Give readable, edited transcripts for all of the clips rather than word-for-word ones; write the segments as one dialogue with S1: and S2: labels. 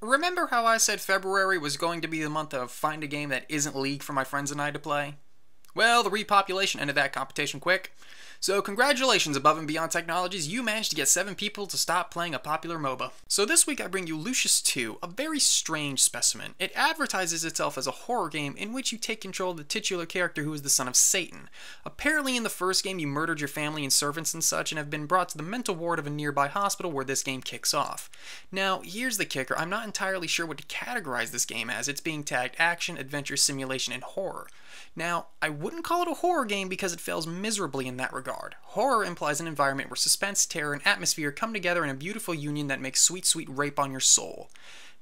S1: Remember how I said February was going to be the month of find a game that isn't League for my friends and I to play? Well, the repopulation ended that competition quick. So congratulations, Above and Beyond Technologies, you managed to get 7 people to stop playing a popular MOBA. So this week I bring you Lucius II, a very strange specimen. It advertises itself as a horror game in which you take control of the titular character who is the son of Satan. Apparently in the first game you murdered your family and servants and such and have been brought to the mental ward of a nearby hospital where this game kicks off. Now, here's the kicker, I'm not entirely sure what to categorize this game as. It's being tagged action, adventure, simulation, and horror. Now, I wouldn't call it a horror game because it fails miserably in that regard. Horror implies an environment where suspense, terror, and atmosphere come together in a beautiful union that makes sweet, sweet rape on your soul.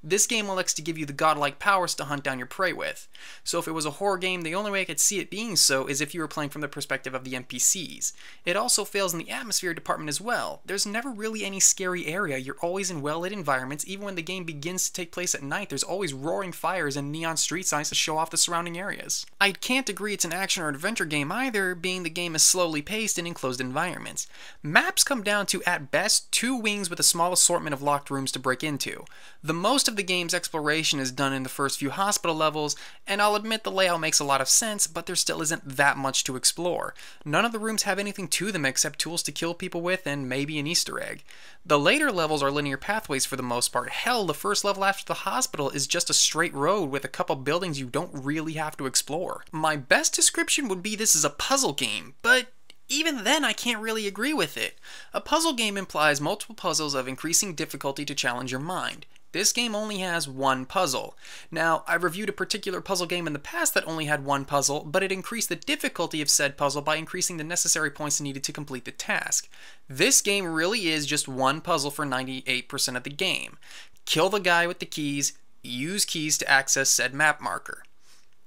S1: This game elects to give you the godlike powers to hunt down your prey with. So if it was a horror game, the only way I could see it being so is if you were playing from the perspective of the NPCs. It also fails in the atmosphere department as well. There's never really any scary area, you're always in well-lit environments. Even when the game begins to take place at night, there's always roaring fires and neon street signs to show off the surrounding areas. I can't agree it's an action or adventure game either, being the game is slowly paced in enclosed environments. Maps come down to, at best, 2 wings with a small assortment of locked rooms to break into. The most of the game's exploration is done in the first few hospital levels, and I'll admit the layout makes a lot of sense, but there still isn't that much to explore. None of the rooms have anything to them except tools to kill people with and maybe an Easter egg. The later levels are linear pathways for the most part. Hell, the first level after the hospital is just a straight road with a couple buildings you don't really have to explore. My best description would be this is a puzzle game, but even then, I can't really agree with it. A puzzle game implies multiple puzzles of increasing difficulty to challenge your mind. This game only has one puzzle. Now, I've reviewed a particular puzzle game in the past that only had one puzzle, but it increased the difficulty of said puzzle by increasing the necessary points needed to complete the task. This game really is just one puzzle for 98% of the game. Kill the guy with the keys, use keys to access said map marker.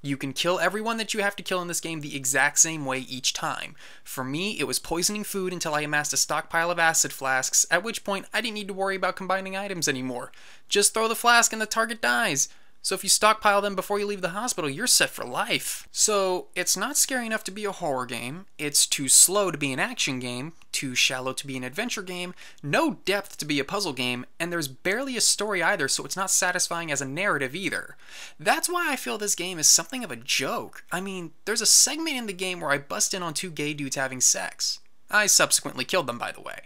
S1: You can kill everyone that you have to kill in this game the exact same way each time. For me, it was poisoning food until I amassed a stockpile of acid flasks, at which point I didn't need to worry about combining items anymore. Just throw the flask and the target dies. So if you stockpile them before you leave the hospital, you're set for life. So it's not scary enough to be a horror game, it's too slow to be an action game, too shallow to be an adventure game, no depth to be a puzzle game, and there's barely a story either, so it's not satisfying as a narrative either. That's why I feel this game is something of a joke. I mean, there's a segment in the game where I bust in on 2 gay dudes having sex. I subsequently killed them, by the way.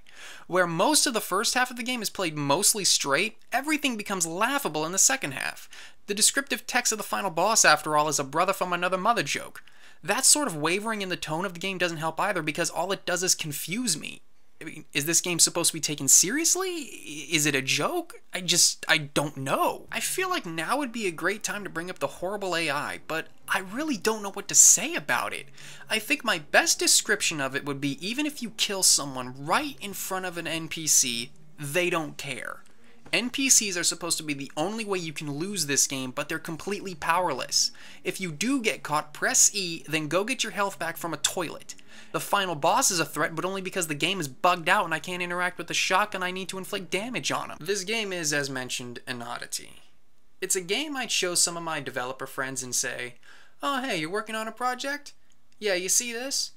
S1: Where most of the first half of the game is played mostly straight, everything becomes laughable in the second half. The descriptive text of the final boss, after all, is a brother from another mother joke. That sort of wavering in the tone of the game doesn't help either because all it does is confuse me. I mean, is this game supposed to be taken seriously? Is it a joke? I don't know. I feel like now would be a great time to bring up the horrible AI, but I really don't know what to say about it. I think my best description of it would be even if you kill someone right in front of an NPC, they don't care. NPCs are supposed to be the only way you can lose this game, but they're completely powerless. If you do get caught, press E, then go get your health back from a toilet. The final boss is a threat, but only because the game is bugged out and I can't interact with the shotgun I need to inflict damage on him. This game is, as mentioned, an oddity. It's a game I'd show some of my developer friends and say, "Oh hey, you're working on a project? Yeah, you see this?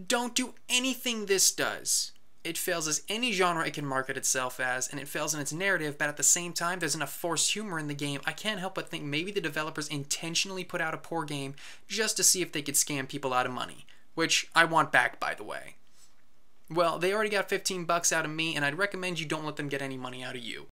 S1: Don't do anything this does." It fails as any genre it can market itself as, and it fails in its narrative, but at the same time, there's enough forced humor in the game, I can't help but think maybe the developers intentionally put out a poor game just to see if they could scam people out of money. Which I want back, by the way. Well, they already got $15 out of me, and I'd recommend you don't let them get any money out of you.